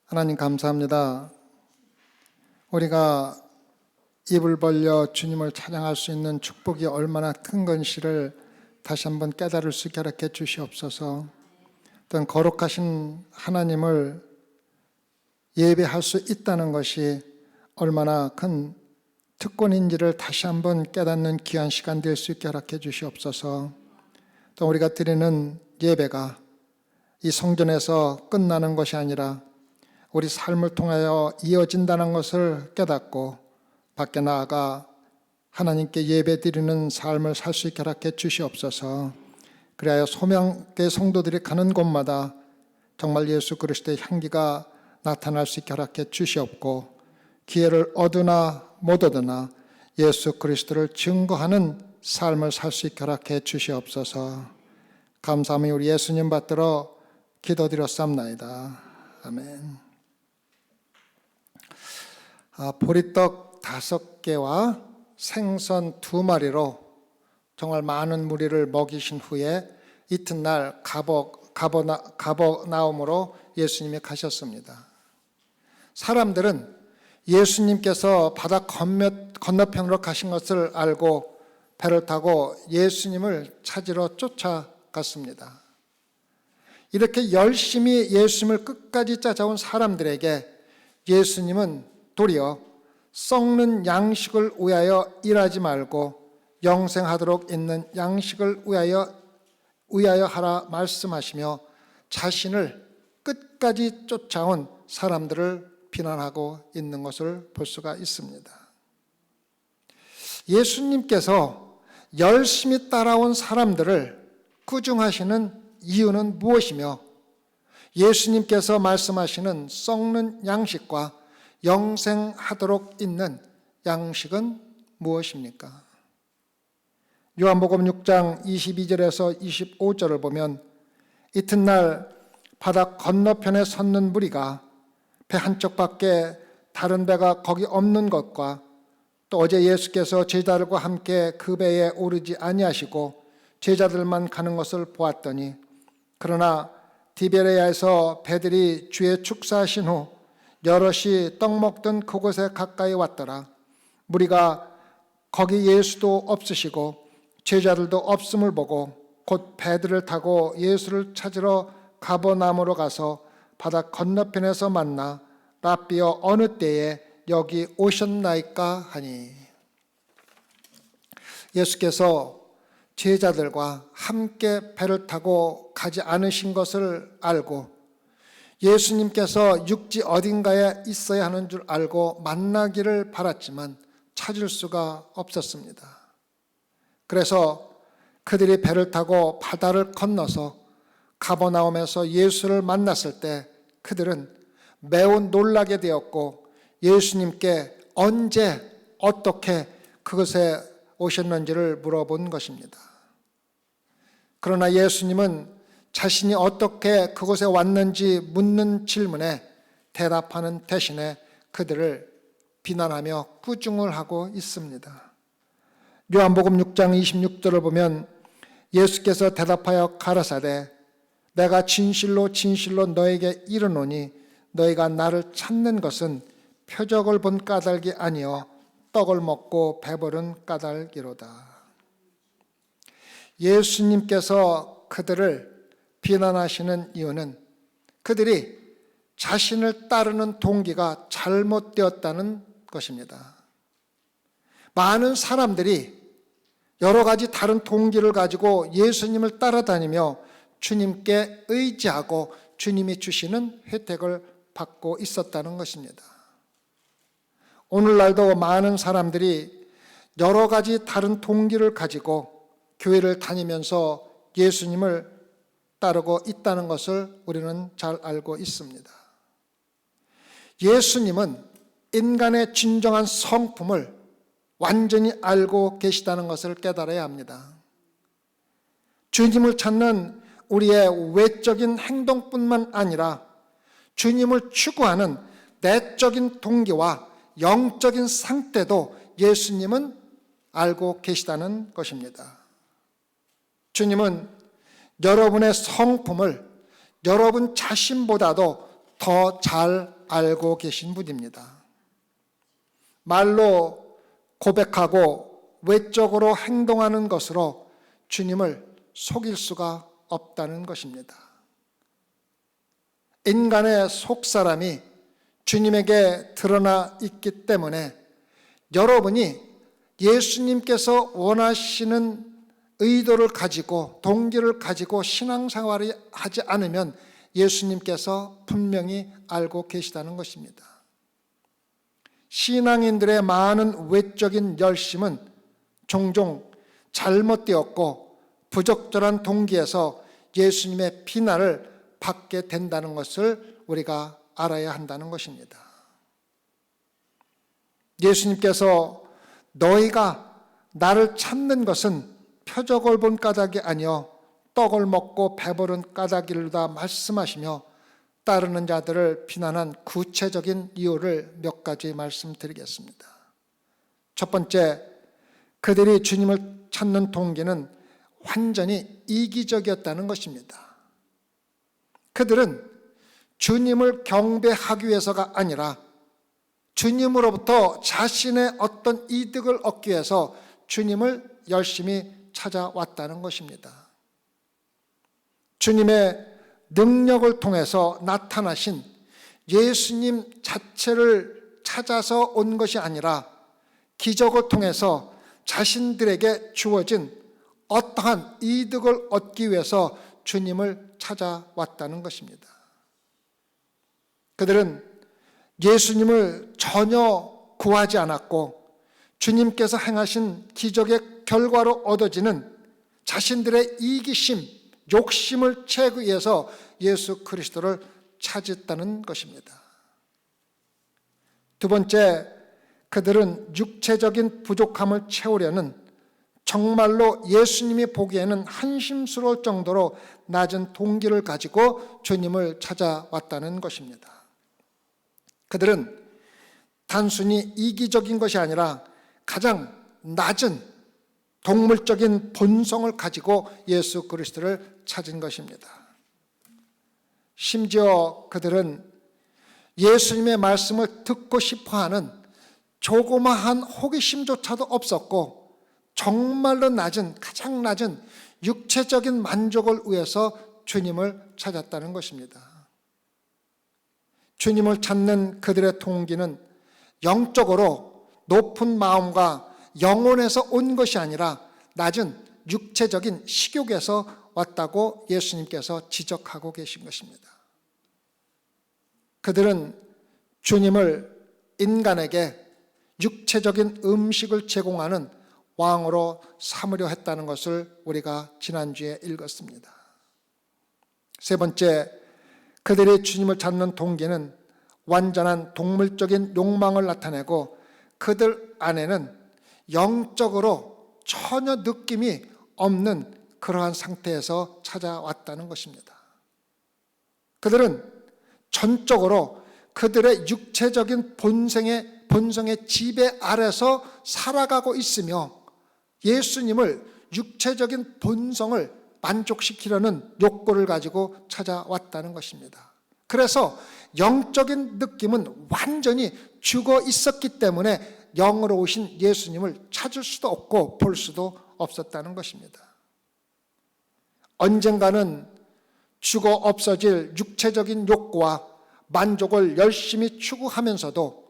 하나님 감사합니다. 우리가 입을 벌려 주님을 찬양할 수 있는 축복이 얼마나 큰 건지를 다시 한번 깨달을 수 있게 허락해 주시옵소서. 어떤 거룩하신 하나님을 예배할 수 있다는 것이 얼마나 큰 특권인지를 다시 한번 깨닫는 귀한 시간 될 수 있게 허락해 주시옵소서. 또 우리가 드리는 예배가 이 성전에서 끝나는 것이 아니라 우리 삶을 통하여 이어진다는 것을 깨닫고 밖에 나아가 하나님께 예배드리는 삶을 살 수 있게 허락해 주시옵소서. 그래야 소명교회 성도들이 가는 곳마다 정말 예수 그리스도의 향기가 나타날 수 있게 허락해 주시옵고, 기회를 얻으나 못 얻으나 예수 그리스도를 증거하는 삶을 살 수 있게 허락해 주시옵소서. 감사하며 우리 예수님 받들어 기도드렸사옵나이다. 아멘. 보리떡 5개와 생선 2마리로 정말 많은 무리를 먹이신 후에 이튿날 가버나움으로 예수님이 가셨습니다. 사람들은 예수님께서 바다 건너편으로 가신 것을 알고 배를 타고 예수님을 찾으러 쫓아갔습니다. 이렇게 열심히 예수님을 끝까지 찾아온 사람들에게 예수님은 도리어 썩는 양식을 위하여 일하지 말고 영생하도록 있는 양식을 위하여 하라 말씀하시며 자신을 끝까지 쫓아온 사람들을 비난하고 있는 것을 볼 수가 있습니다. 예수님께서 열심히 따라온 사람들을 꾸중하시는 이유는 무엇이며 예수님께서 말씀하시는 썩는 양식과 영생하도록 있는 양식은 무엇입니까? 요한복음 6장 22절에서 25절을 보면 이튿날 바다 건너편에 섰는 무리가 배 한쪽밖에 다른 배가 거기 없는 것과 또 어제 예수께서 제자들과 함께 그 배에 오르지 아니하시고 제자들만 가는 것을 보았더니, 그러나 디베레아에서 배들이 주의 축사하신 후 여럿이 떡 먹던 그곳에 가까이 왔더라. 무리가 거기 예수도 없으시고 제자들도 없음을 보고 곧 배들을 타고 예수를 찾으러 가버나움으로 가서 바다 건너편에서 만나 랍비여 어느 때에 여기 오셨나이까 하니, 예수께서 제자들과 함께 배를 타고 가지 않으신 것을 알고 예수님께서 육지 어딘가에 있어야 하는 줄 알고 만나기를 바랐지만 찾을 수가 없었습니다. 그래서 그들이 배를 타고 바다를 건너서 가버나움에서 예수를 만났을 때 그들은 매우 놀라게 되었고 예수님께 언제 어떻게 그것에 오셨는지를 물어본 것입니다. 그러나 예수님은 자신이 어떻게 그곳에 왔는지 묻는 질문에 대답하는 대신에 그들을 비난하며 꾸중을 하고 있습니다. 요한복음 6장 26절을 보면 예수께서 대답하여 가라사대 내가 진실로 진실로 너에게 이르노니 너희가 나를 찾는 것은 표적을 본 까닭이 아니요 떡을 먹고 배부른 까닭이로다. 예수님께서 그들을 비난하시는 이유는 그들이 자신을 따르는 동기가 잘못되었다는 것입니다. 많은 사람들이 여러 가지 다른 동기를 가지고 예수님을 따라다니며 주님께 의지하고 주님이 주시는 혜택을 받고 있었다는 것입니다. 오늘날도 많은 사람들이 여러 가지 다른 동기를 가지고 교회를 다니면서 예수님을 따르고 있다는 것을 우리는 잘 알고 있습니다. 예수님은 인간의 진정한 성품을 완전히 알고 계시다는 것을 깨달아야 합니다. 주님을 찾는 우리의 외적인 행동뿐만 아니라 주님을 추구하는 내적인 동기와 영적인 상태도 예수님은 알고 계시다는 것입니다. 주님은 여러분의 성품을 여러분 자신보다도 더 잘 알고 계신 분입니다. 말로 고백하고 외적으로 행동하는 것으로 주님을 속일 수가 없다는 것입니다. 인간의 속사람이 주님에게 드러나 있기 때문에 여러분이 예수님께서 원하시는 의도를 가지고 동기를 가지고 신앙생활을 하지 않으면 예수님께서 분명히 알고 계시다는 것입니다. 신앙인들의 많은 외적인 열심은 종종 잘못되었고 부적절한 동기에서 예수님의 비난을 받게 된다는 것을 우리가 알아야 한다는 것입니다. 예수님께서 너희가 나를 찾는 것은 표적을 본 까닭이 아니요 떡을 먹고 배부른 까닭이로다 말씀하시며 따르는 자들을 비난한 구체적인 이유를 몇 가지 말씀드리겠습니다. 첫 번째, 그들이 주님을 찾는 동기는 완전히 이기적이었다는 것입니다. 그들은 주님을 경배하기 위해서가 아니라 주님으로부터 자신의 어떤 이득을 얻기 위해서 주님을 열심히 찾아왔다는 것입니다. 주님의 능력을 통해서 나타나신 예수님 자체를 찾아서 온 것이 아니라 기적을 통해서 자신들에게 주어진 어떠한 이득을 얻기 위해서 주님을 찾아왔다는 것입니다. 그들은 예수님을 전혀 구하지 않았고 주님께서 행하신 기적의 결과로 얻어지는 자신들의 이기심, 욕심을 채우기 위해서 예수 그리스도를 찾았다는 것입니다. 두 번째, 그들은 육체적인 부족함을 채우려는 정말로 예수님이 보기에는 한심스러울 정도로 낮은 동기를 가지고 주님을 찾아왔다는 것입니다. 그들은 단순히 이기적인 것이 아니라 가장 낮은 동물적인 본성을 가지고 예수 그리스도를 찾은 것입니다. 심지어 그들은 예수님의 말씀을 듣고 싶어하는 조그마한 호기심조차도 없었고 정말로 가장 낮은 육체적인 만족을 위해서 주님을 찾았다는 것입니다. 주님을 찾는 그들의 동기는 영적으로 높은 마음과 영혼에서 온 것이 아니라 낮은 육체적인 식욕에서 왔다고 예수님께서 지적하고 계신 것입니다. 그들은 주님을 인간에게 육체적인 음식을 제공하는 왕으로 삼으려 했다는 것을 우리가 지난주에 읽었습니다. 세 번째, 그들이 주님을 찾는 동기는 완전한 동물적인 욕망을 나타내고 그들 안에는 영적으로 전혀 느낌이 없는 그러한 상태에서 찾아왔다는 것입니다. 그들은 전적으로 그들의 육체적인 본성의 지배 아래서 살아가고 있으며 예수님을 육체적인 본성을 만족시키려는 욕구를 가지고 찾아왔다는 것입니다. 그래서 영적인 느낌은 완전히 죽어 있었기 때문에 영으로 오신 예수님을 찾을 수도 없고 볼 수도 없었다는 것입니다. 언젠가는 죽어 없어질 육체적인 욕구와 만족을 열심히 추구하면서도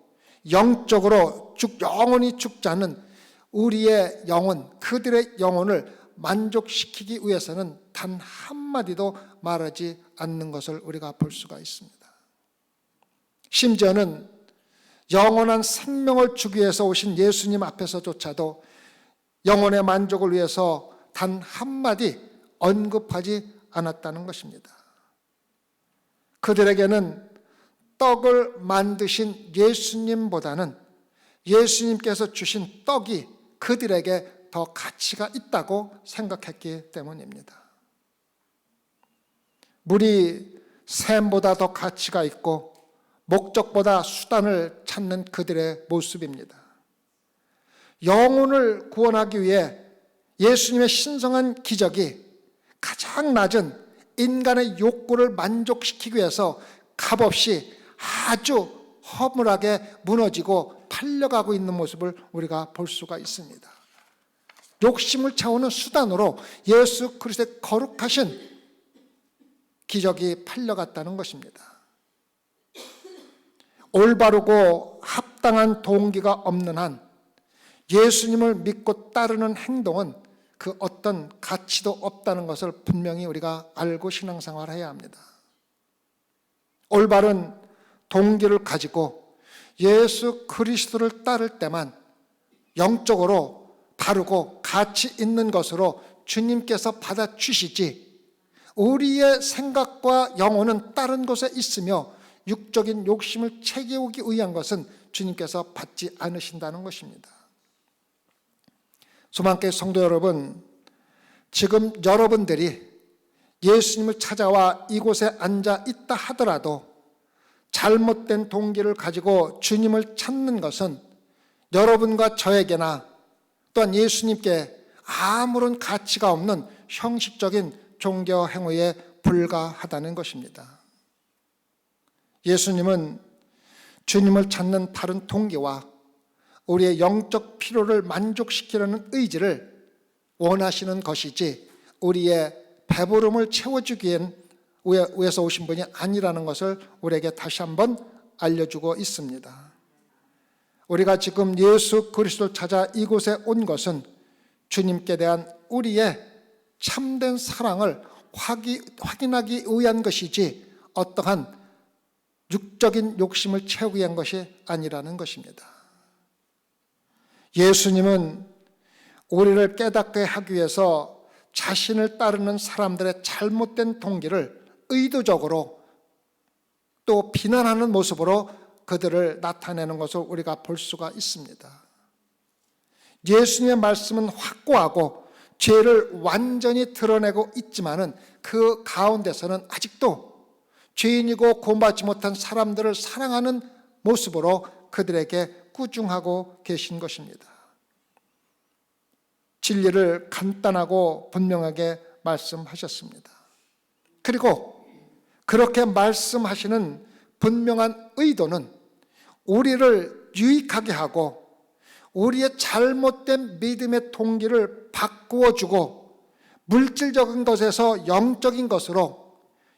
영적으로 영원히 죽지 않는 우리의 영혼, 그들의 영혼을 만족시키기 위해서는 단 한마디도 말하지 않는 것을 우리가 볼 수가 있습니다. 심지어는 영원한 생명을 주기 위해서 오신 예수님 앞에서조차도 영혼의 만족을 위해서 단 한마디 언급하지 않았다는 것입니다. 그들에게는 떡을 만드신 예수님보다는 예수님께서 주신 떡이 그들에게 더 가치가 있다고 생각했기 때문입니다. 물이 샘보다 더 가치가 있고 목적보다 수단을 찾는 그들의 모습입니다. 영혼을 구원하기 위해 예수님의 신성한 기적이 가장 낮은 인간의 욕구를 만족시키기 위해서 값없이 아주 허물하게 무너지고 팔려가고 있는 모습을 우리가 볼 수가 있습니다. 욕심을 채우는 수단으로 예수 그리스도의 거룩하신 기적이 팔려갔다는 것입니다. 올바르고 합당한 동기가 없는 한 예수님을 믿고 따르는 행동은 그 어떤 가치도 없다는 것을 분명히 우리가 알고 신앙생활을 해야 합니다. 올바른 동기를 가지고 예수 그리스도를 따를 때만 영적으로 바르고 가치 있는 것으로 주님께서 받아주시지, 우리의 생각과 영혼은 다른 곳에 있으며 육적인 욕심을 채우기 위한 것은 주님께서 받지 않으신다는 것입니다. 소망교회 성도 여러분, 지금 여러분들이 예수님을 찾아와 이곳에 앉아 있다 하더라도 잘못된 동기를 가지고 주님을 찾는 것은 여러분과 저에게나 또한 예수님께 아무런 가치가 없는 형식적인 종교 행위에 불과하다는 것입니다. 예수님은 주님을 찾는 다른 동기와 우리의 영적 필요를 만족시키려는 의지를 원하시는 것이지 우리의 배부름을 채워주기 위해서 오신 분이 아니라는 것을 우리에게 다시 한번 알려주고 있습니다. 우리가 지금 예수 그리스도를 찾아 이곳에 온 것은 주님께 대한 우리의 참된 사랑을 확인하기 위한 것이지 어떠한 육적인 욕심을 채우기 위한 것이 아니라는 것입니다. 예수님은 우리를 깨닫게 하기 위해서 자신을 따르는 사람들의 잘못된 동기를 의도적으로 또 비난하는 모습으로 그들을 나타내는 것을 우리가 볼 수가 있습니다. 예수님의 말씀은 확고하고 죄를 완전히 드러내고 있지만은 그 가운데서는 아직도 죄인이고 구원받지 못한 사람들을 사랑하는 모습으로 그들에게 꾸중하고 계신 것입니다. 진리를 간단하고 분명하게 말씀하셨습니다. 그리고 그렇게 말씀하시는 분명한 의도는 우리를 유익하게 하고 우리의 잘못된 믿음의 동기를 바꾸어주고 물질적인 것에서 영적인 것으로,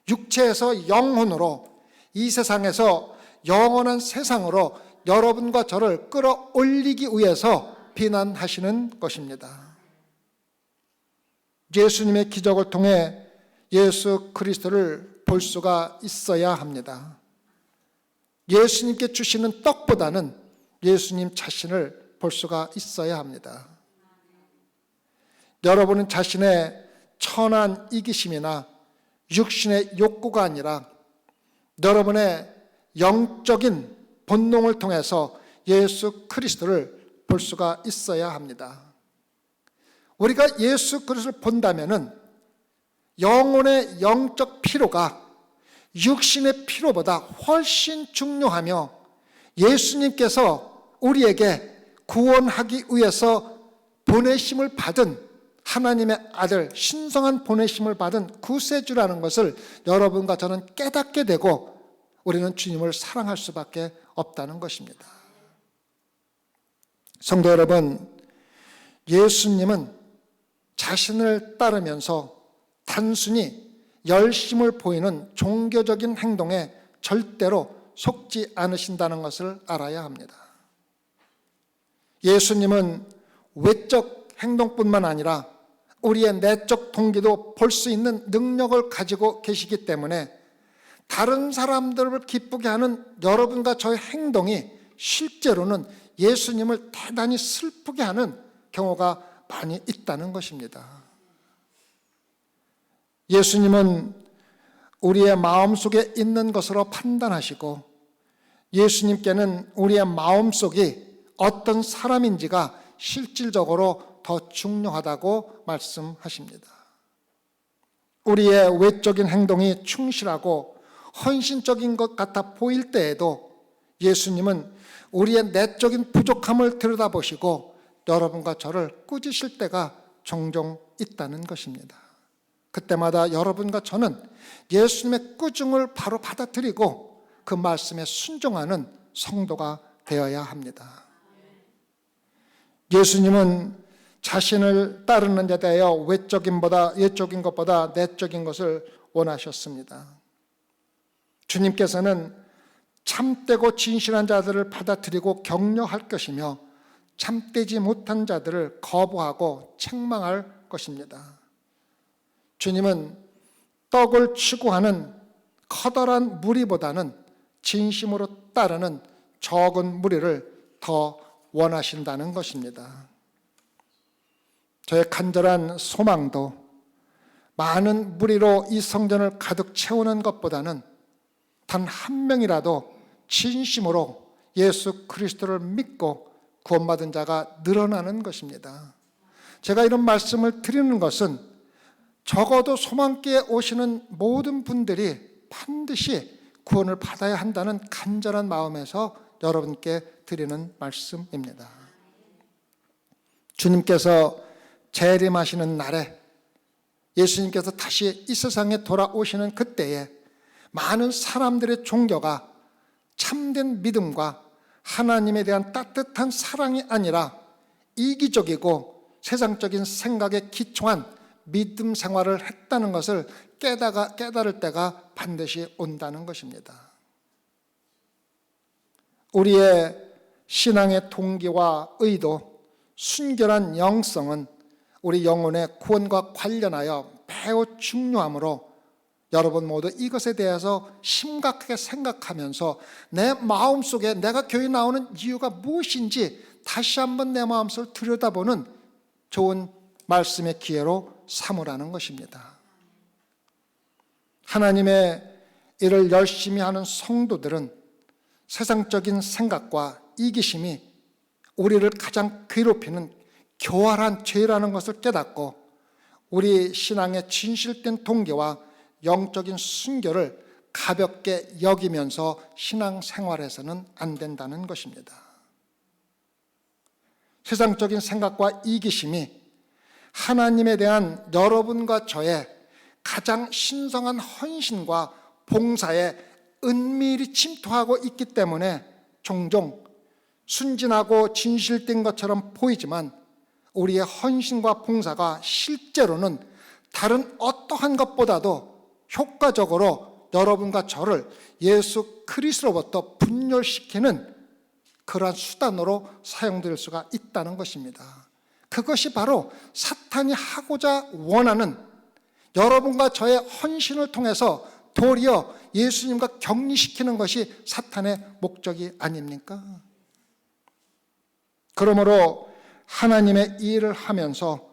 육체에서 영혼으로, 이 세상에서 영원한 세상으로 여러분과 저를 끌어올리기 위해서 비난하시는 것입니다. 예수님의 기적을 통해 예수 그리스도를 볼 수가 있어야 합니다. 예수님께 주시는 떡보다는 예수님 자신을 볼 수가 있어야 합니다. 여러분은 자신의 천한 이기심이나 육신의 욕구가 아니라 여러분의 영적인 본능을 통해서 예수 그리스도를 볼 수가 있어야 합니다. 우리가 예수 그리스도를 본다면은 영혼의 영적 필요가 육신의 필요보다 훨씬 중요하며 예수님께서 우리에게 구원하기 위해서 보내심을 받은 하나님의 아들, 신성한 보내심을 받은 구세주라는 것을 여러분과 저는 깨닫게 되고 우리는 주님을 사랑할 수밖에 없다는 것입니다. 성도 여러분, 예수님은 자신을 따르면서 단순히 열심을 보이는 종교적인 행동에 절대로 속지 않으신다는 것을 알아야 합니다. 예수님은 외적 행동뿐만 아니라 우리의 내적 동기도 볼 수 있는 능력을 가지고 계시기 때문에 다른 사람들을 기쁘게 하는 여러분과 저의 행동이 실제로는 예수님을 대단히 슬프게 하는 경우가 많이 있다는 것입니다. 예수님은 우리의 마음속에 있는 것으로 판단하시고 예수님께는 우리의 마음속이 어떤 사람인지가 실질적으로 더 중요하다고 말씀하십니다. 우리의 외적인 행동이 충실하고 헌신적인 것 같아 보일 때에도 예수님은 우리의 내적인 부족함을 들여다보시고 여러분과 저를 꾸짖으실 때가 종종 있다는 것입니다. 그때마다 여러분과 저는 예수님의 꾸중을 바로 받아들이고 그 말씀에 순종하는 성도가 되어야 합니다. 예수님은 자신을 따르는 데 대하여 외적인 것보다 내적인 것을 원하셨습니다. 주님께서는 참되고 진실한 자들을 받아들이고 격려할 것이며 참되지 못한 자들을 거부하고 책망할 것입니다. 주님은 떡을 추구하는 커다란 무리보다는 진심으로 따르는 적은 무리를 더 원하신다는 것입니다. 저의 간절한 소망도 많은 무리로 이 성전을 가득 채우는 것보다는 단 한 명이라도 진심으로 예수 그리스도를 믿고 구원받은 자가 늘어나는 것입니다. 제가 이런 말씀을 드리는 것은 적어도 소망교회에 오시는 모든 분들이 반드시 구원을 받아야 한다는 간절한 마음에서 여러분께 드리는 말씀입니다. 주님께서 재림하시는 날에, 예수님께서 다시 이 세상에 돌아오시는 그때에 많은 사람들의 종교가 참된 믿음과 하나님에 대한 따뜻한 사랑이 아니라 이기적이고 세상적인 생각에 기초한 믿음 생활을 했다는 것을 깨달을 때가 반드시 온다는 것입니다. 우리의 신앙의 동기와 의도, 순결한 영성은 우리 영혼의 구원과 관련하여 매우 중요하므로 여러분 모두 이것에 대해서 심각하게 생각하면서 내 마음속에 내가 교회 나오는 이유가 무엇인지 다시 한번 내 마음속을 들여다보는 좋은 말씀의 기회로 삼으라는 것입니다. 하나님의 일을 열심히 하는 성도들은 세상적인 생각과 이기심이 우리를 가장 괴롭히는 교활한 죄라는 것을 깨닫고 우리 신앙의 진실된 동기와 영적인 순결을 가볍게 여기면서 신앙생활에서는 안 된다는 것입니다. 세상적인 생각과 이기심이 하나님에 대한 여러분과 저의 가장 신성한 헌신과 봉사에 은밀히 침투하고 있기 때문에 종종 순진하고 진실된 것처럼 보이지만 우리의 헌신과 봉사가 실제로는 다른 어떠한 것보다도 효과적으로 여러분과 저를 예수 그리스도로부터 분열시키는 그러한 수단으로 사용될 수가 있다는 것입니다. 그것이 바로 사탄이 하고자 원하는 여러분과 저의 헌신을 통해서 도리어 예수님과 격리시키는 것이 사탄의 목적이 아닙니까? 그러므로 하나님의 일을 하면서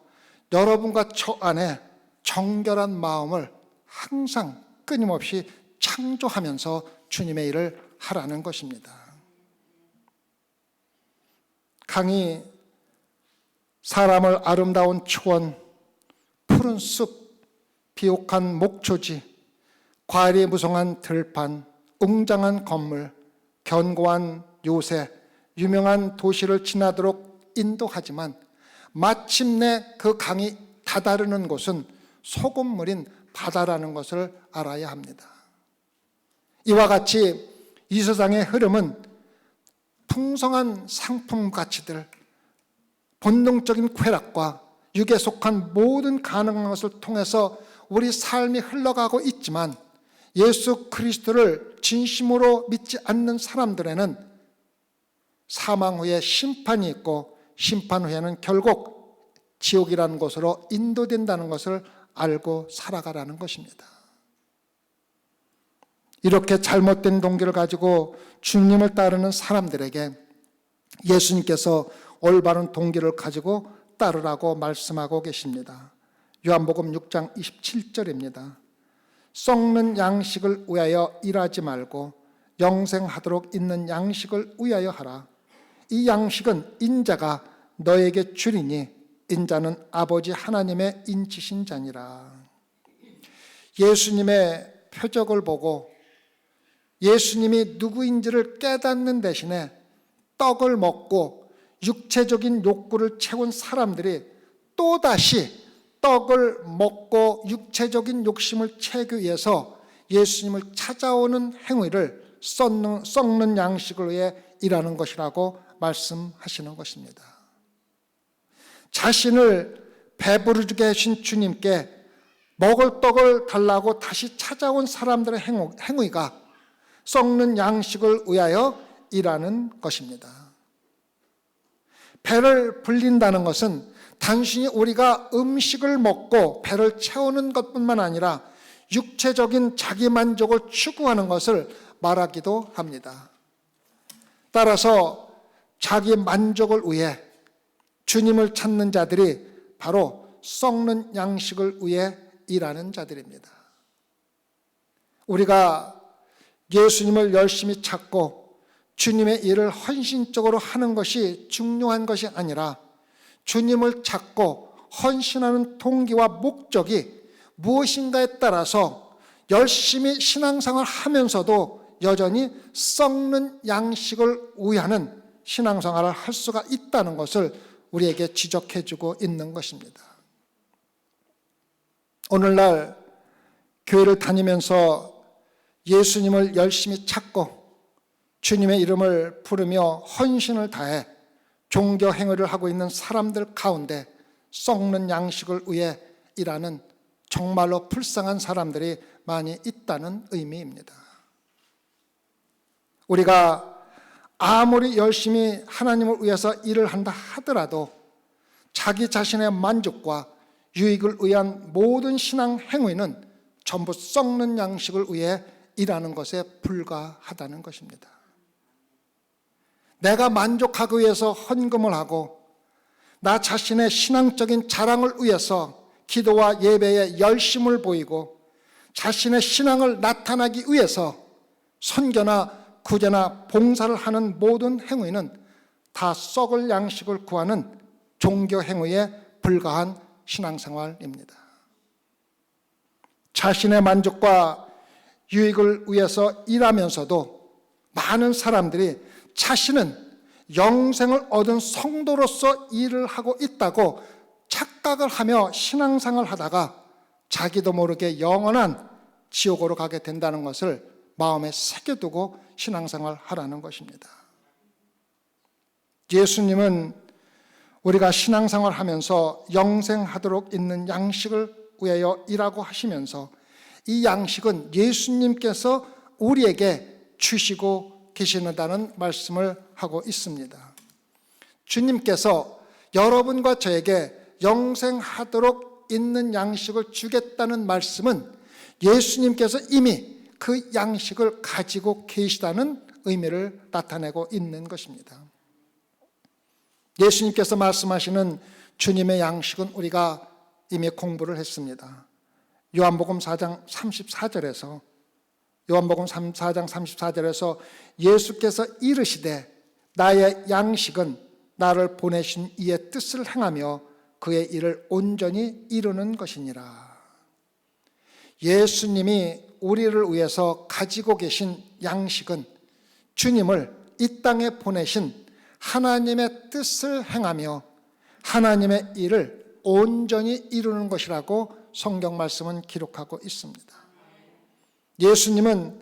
여러분과 저 안에 정결한 마음을 항상 끊임없이 창조하면서 주님의 일을 하라는 것입니다. 강이 사람을 아름다운 초원, 푸른 숲, 비옥한 목초지, 과일이 무성한 들판, 웅장한 건물, 견고한 요새, 유명한 도시를 지나도록 인도하지만 마침내 그 강이 다다르는 곳은 소금물인 바다라는 것을 알아야 합니다. 이와 같이 이 세상의 흐름은 풍성한 상품 가치들, 본능적인 쾌락과 육에 속한 모든 가능한 것을 통해서 우리 삶이 흘러가고 있지만 예수 그리스도를 진심으로 믿지 않는 사람들에는 사망 후에 심판이 있고 심판 후에는 결국 지옥이라는 곳으로 인도된다는 것을 알고 살아가라는 것입니다. 이렇게 잘못된 동기를 가지고 주님을 따르는 사람들에게 예수님께서 올바른 동기를 가지고 따르라고 말씀하고 계십니다. 요한복음 6장 27절입니다. 썩는 양식을 위하여 일하지 말고 영생하도록 있는 양식을 위하여 하라. 이 양식은 인자가 너에게 주리니 인자는 아버지 하나님의 인치신 자니라. 예수님의 표적을 보고 예수님이 누구인지를 깨닫는 대신에 떡을 먹고 육체적인 욕구를 채운 사람들이 또다시 떡을 먹고 육체적인 욕심을 채우기 위해서 예수님을 찾아오는 행위를 썩는 양식을 위해 일하는 것이라고 말씀하시는 것입니다. 자신을 배부르게 하신 주님께 먹을 떡을 달라고 다시 찾아온 사람들의 행위가 썩는 양식을 위하여 일하는 것입니다. 배를 불린다는 것은 단순히 우리가 음식을 먹고 배를 채우는 것뿐만 아니라 육체적인 자기 만족을 추구하는 것을 말하기도 합니다. 따라서 자기 만족을 위해 주님을 찾는 자들이 바로 썩는 양식을 위해 일하는 자들입니다. 우리가 예수님을 열심히 찾고 주님의 일을 헌신적으로 하는 것이 중요한 것이 아니라 주님을 찾고 헌신하는 동기와 목적이 무엇인가에 따라서 열심히 신앙생활을 하면서도 여전히 썩는 양식을 위하는 신앙생활을 할 수가 있다는 것을 우리에게 지적해주고 있는 것입니다. 오늘날 교회를 다니면서 예수님을 열심히 찾고 주님의 이름을 부르며 헌신을 다해 종교 행위를 하고 있는 사람들 가운데 썩는 양식을 위해 일하는 정말로 불쌍한 사람들이 많이 있다는 의미입니다. 우리가 아무리 열심히 하나님을 위해서 일을 한다 하더라도 자기 자신의 만족과 유익을 위한 모든 신앙 행위는 전부 썩는 양식을 위해 일하는 것에 불과하다는 것입니다. 내가 만족하기 위해서 헌금을 하고 나 자신의 신앙적인 자랑을 위해서 기도와 예배에 열심을 보이고 자신의 신앙을 나타나기 위해서 선교나 구제나 봉사를 하는 모든 행위는 다 썩을 양식을 구하는 종교 행위에 불과한 신앙생활입니다. 자신의 만족과 유익을 위해서 일하면서도 많은 사람들이 자신은 영생을 얻은 성도로서 일을 하고 있다고 착각을 하며 신앙생활을 하다가 자기도 모르게 영원한 지옥으로 가게 된다는 것을 마음에 새겨두고 신앙생활을 하라는 것입니다. 예수님은 우리가 신앙생활을 하면서 영생하도록 있는 양식을 위하여 일하고 하시면서 이 양식은 예수님께서 우리에게 주시고 계시다는 말씀을 하고 있습니다. 주님께서 여러분과 저에게 영생하도록 있는 양식을 주겠다는 말씀은 예수님께서 이미 그 양식을 가지고 계시다는 의미를 나타내고 있는 것입니다. 예수님께서 말씀하시는 주님의 양식은 우리가 이미 공부를 했습니다. 요한복음 4장 34절에서 예수께서 이르시되 나의 양식은 나를 보내신 이의 뜻을 행하며 그의 일을 온전히 이루는 것이니라. 예수님이 우리를 위해서 가지고 계신 양식은 주님을 이 땅에 보내신 하나님의 뜻을 행하며 하나님의 일을 온전히 이루는 것이라고 성경 말씀은 기록하고 있습니다. 예수님은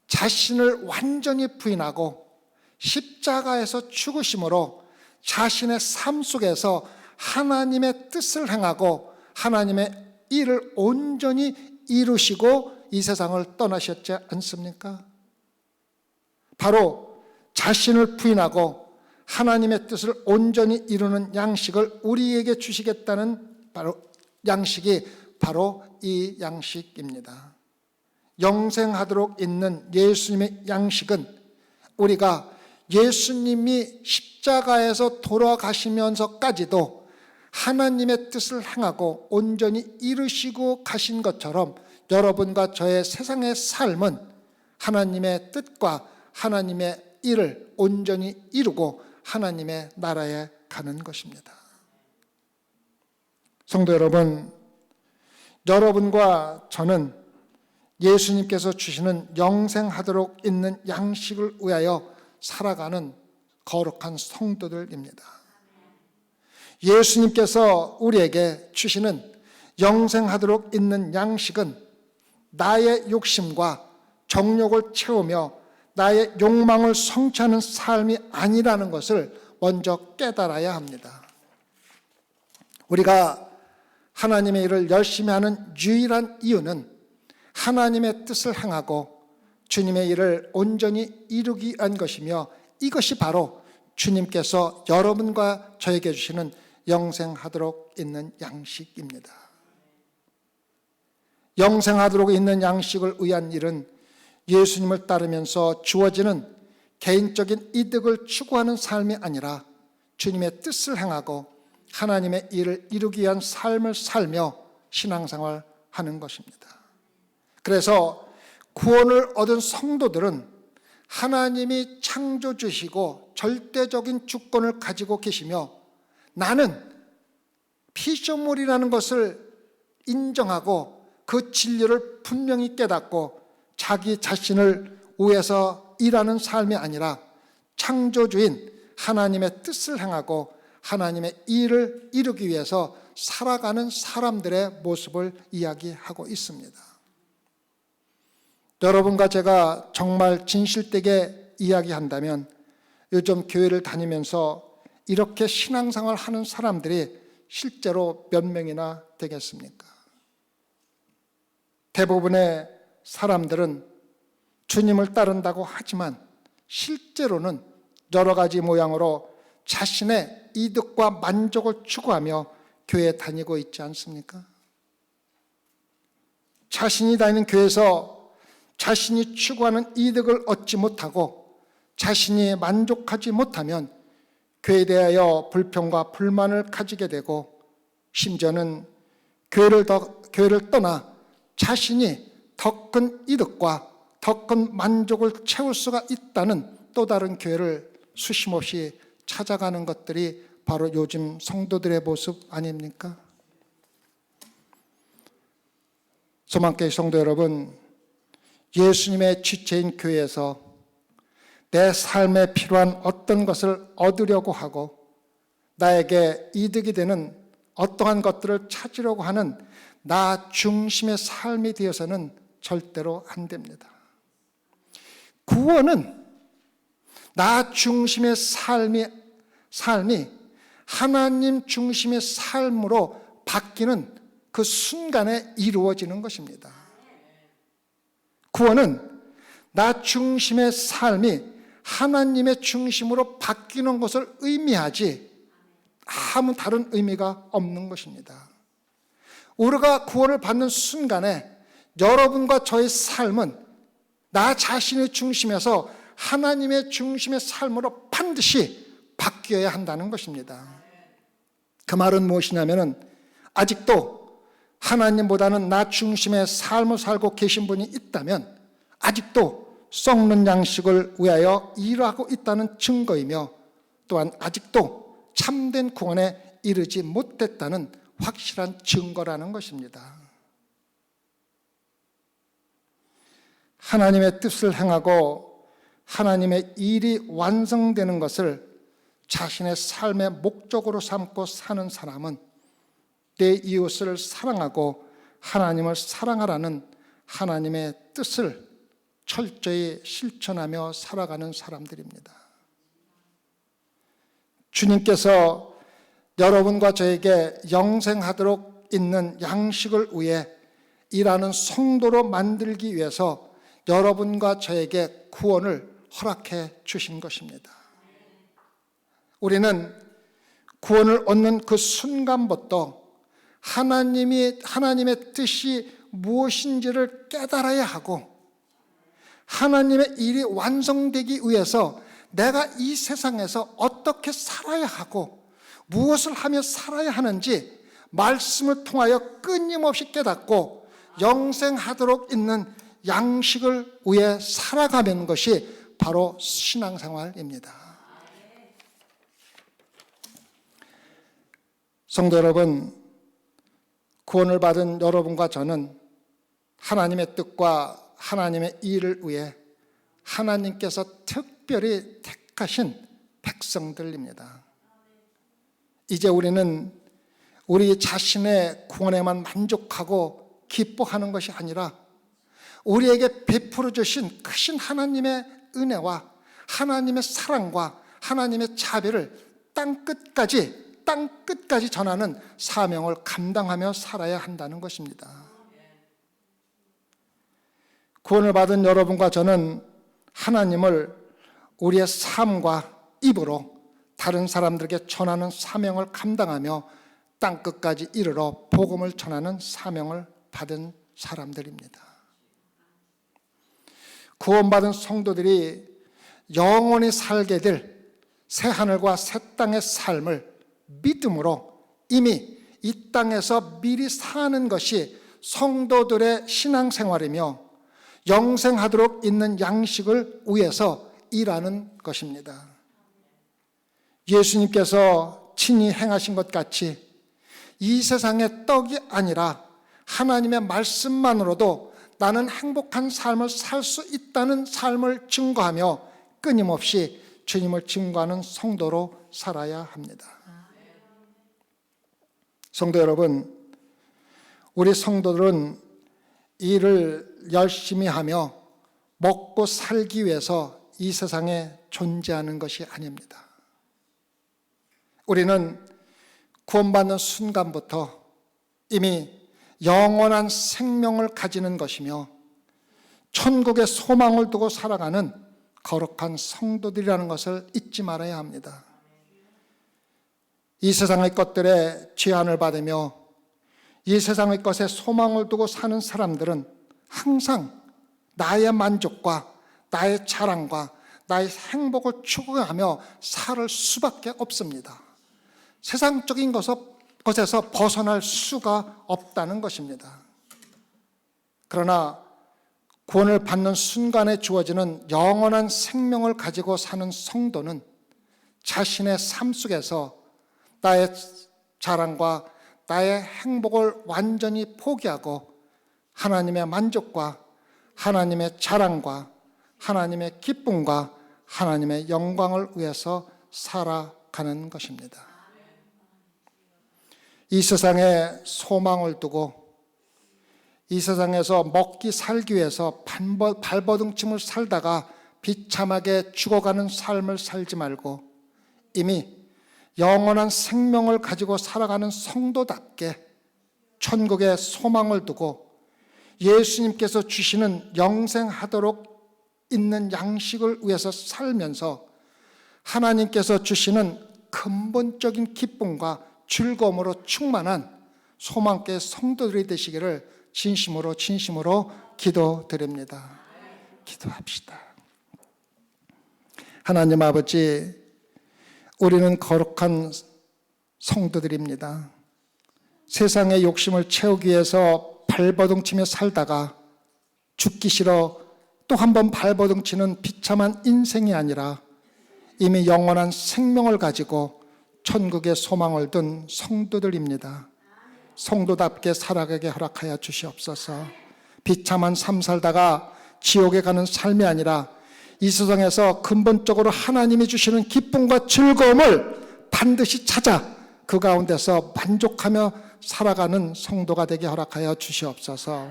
자신을 완전히 부인하고 십자가에서 죽으심으로 자신의 삶 속에서 하나님의 뜻을 행하고 하나님의 일을 온전히 이루시고 이 세상을 떠나셨지 않습니까? 바로 자신을 부인하고 하나님의 뜻을 온전히 이루는 양식을 우리에게 주시겠다는 양식이 바로 이 양식입니다. 영생하도록 있는 예수님의 양식은 우리가 예수님이 십자가에서 돌아가시면서까지도 하나님의 뜻을 행하고 온전히 이루시고 가신 것처럼 여러분과 저의 세상의 삶은 하나님의 뜻과 하나님의 일을 온전히 이루고 하나님의 나라에 가는 것입니다. 성도 여러분, 여러분과 저는 예수님께서 주시는 영생하도록 있는 양식을 위하여 살아가는 거룩한 성도들입니다. 예수님께서 우리에게 주시는 영생하도록 있는 양식은 나의 욕심과 정욕을 채우며 나의 욕망을 성취하는 삶이 아니라는 것을 먼저 깨달아야 합니다. 우리가 하나님의 일을 열심히 하는 유일한 이유는 하나님의 뜻을 행하고 주님의 일을 온전히 이루기 위한 것이며, 이것이 바로 주님께서 여러분과 저에게 주시는 영생하도록 있는 양식입니다. 영생하도록 있는 양식을 위한 일은 예수님을 따르면서 주어지는 개인적인 이득을 추구하는 삶이 아니라 주님의 뜻을 행하고 하나님의 일을 이루기 위한 삶을 살며 신앙생활하는 것입니다. 그래서 구원을 얻은 성도들은 하나님이 창조주시고 절대적인 주권을 가지고 계시며, 나는 피조물이라는 것을 인정하고 그 진리를 분명히 깨닫고 자기 자신을 위해서 일하는 삶이 아니라 창조주인 하나님의 뜻을 행하고 하나님의 일을 이루기 위해서 살아가는 사람들의 모습을 이야기하고 있습니다. 여러분과 제가 정말 진실되게 이야기한다면 요즘 교회를 다니면서 이렇게 신앙생활 하는 사람들이 실제로 몇 명이나 되겠습니까? 대부분의 사람들은 주님을 따른다고 하지만 실제로는 여러 가지 모양으로 자신의 이득과 만족을 추구하며 교회에 다니고 있지 않습니까? 자신이 다니는 교회에서 자신이 추구하는 이득을 얻지 못하고 자신이 만족하지 못하면 교회에 대하여 불평과 불만을 가지게 되고, 심지어는 교회를 떠나 자신이 더 큰 이득과 더 큰 만족을 채울 수가 있다는 또 다른 교회를 수심없이 찾아가는 것들이 바로 요즘 성도들의 모습 아닙니까? 소망교회 성도 여러분, 예수님의 지체인 교회에서 내 삶에 필요한 어떤 것을 얻으려고 하고 나에게 이득이 되는 어떠한 것들을 찾으려고 하는 나 중심의 삶이 되어서는 절대로 안 됩니다. 구원은 나 중심의 삶이 하나님 중심의 삶으로 바뀌는 그 순간에 이루어지는 것입니다. 구원은 나 중심의 삶이 하나님의 중심으로 바뀌는 것을 의미하지 아무 다른 의미가 없는 것입니다. 우리가 구원을 받는 순간에 여러분과 저의 삶은 나 자신의 중심에서 하나님의 중심의 삶으로 반드시 바뀌어야 한다는 것입니다. 그 말은 무엇이냐면, 아직도 하나님보다는 나 중심의 삶을 살고 계신 분이 있다면 아직도 썩는 양식을 위하여 일하고 있다는 증거이며, 또한 아직도 참된 구원에 이르지 못했다는 확실한 증거라는 것입니다. 하나님의 뜻을 행하고 하나님의 일이 완성되는 것을 자신의 삶의 목적으로 삼고 사는 사람은 내 이웃을 사랑하고 하나님을 사랑하라는 하나님의 뜻을 철저히 실천하며 살아가는 사람들입니다. 주님께서 여러분과 저에게 영생하도록 있는 양식을 위해 일하는 성도로 만들기 위해서 여러분과 저에게 구원을 허락해 주신 것입니다. 우리는 구원을 얻는 그 순간부터 하나님의 뜻이 무엇인지를 깨달아야 하고, 하나님의 일이 완성되기 위해서 내가 이 세상에서 어떻게 살아야 하고 무엇을 하며 살아야 하는지 말씀을 통하여 끊임없이 깨닫고 영생하도록 있는 양식을 위해 살아가는 것이 바로 신앙생활입니다. 성도 여러분, 구원을 받은 여러분과 저는 하나님의 뜻과 하나님의 일을 위해 하나님께서 특별히 택하신 백성들입니다. 이제 우리는 우리 자신의 구원에만 만족하고 기뻐하는 것이 아니라 우리에게 베풀어 주신 크신 하나님의 은혜와 하나님의 사랑과 하나님의 자비를 땅끝까지 전하는 사명을 감당하며 살아야 한다는 것입니다. 구원을 받은 여러분과 저는 하나님을 우리의 삶과 입으로 다른 사람들에게 전하는 사명을 감당하며 땅끝까지 이르러 복음을 전하는 사명을 받은 사람들입니다. 구원받은 성도들이 영원히 살게 될 새하늘과 새 땅의 삶을 믿음으로 이미 이 땅에서 미리 사는 것이 성도들의 신앙생활이며 영생하도록 있는 양식을 위해서 일하는 것입니다. 예수님께서 친히 행하신 것 같이 이 세상의 떡이 아니라 하나님의 말씀만으로도 나는 행복한 삶을 살 수 있다는 삶을 증거하며 끊임없이 주님을 증거하는 성도로 살아야 합니다. 성도 여러분, 우리 성도들은 일을 열심히 하며 먹고 살기 위해서 이 세상에 존재하는 것이 아닙니다. 우리는 구원받는 순간부터 이미 영원한 생명을 가지는 것이며 천국의 소망을 두고 살아가는 거룩한 성도들이라는 것을 잊지 말아야 합니다. 이 세상의 것들에 제한을 받으며 이 세상의 것에 소망을 두고 사는 사람들은 항상 나의 만족과 나의 자랑과 나의 행복을 추구하며 살 수밖에 없습니다. 세상적인 것에서 벗어날 수가 없다는 것입니다. 그러나 구원을 받는 순간에 주어지는 영원한 생명을 가지고 사는 성도는 자신의 삶 속에서 나의 자랑과 나의 행복을 완전히 포기하고 하나님의 만족과 하나님의 자랑과 하나님의 기쁨과 하나님의 영광을 위해서 살아가는 것입니다. 이 세상에 소망을 두고 이 세상에서 먹기 살기 위해서 발버둥침을 살다가 비참하게 죽어가는 삶을 살지 말고 이미 영원한 생명을 가지고 살아가는 성도답게 천국의 소망을 두고 예수님께서 주시는 영생하도록 있는 양식을 위해서 살면서 하나님께서 주시는 근본적인 기쁨과 즐거움으로 충만한 소망의 성도들이 되시기를 진심으로 기도드립니다. 기도합시다. 하나님 아버지, 우리는 거룩한 성도들입니다. 세상의 욕심을 채우기 위해서 발버둥치며 살다가 죽기 싫어 또 한 번 발버둥치는 비참한 인생이 아니라 이미 영원한 생명을 가지고 천국의 소망을 둔 성도들입니다. 성도답게 살아가게 허락하여 주시옵소서. 비참한 삶 살다가 지옥에 가는 삶이 아니라 이 세상에서 근본적으로 하나님이 주시는 기쁨과 즐거움을 반드시 찾아 그 가운데서 만족하며 살아가는 성도가 되게 허락하여 주시옵소서.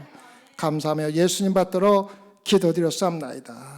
감사하며 예수님 받들어 기도드렸사옵나이다.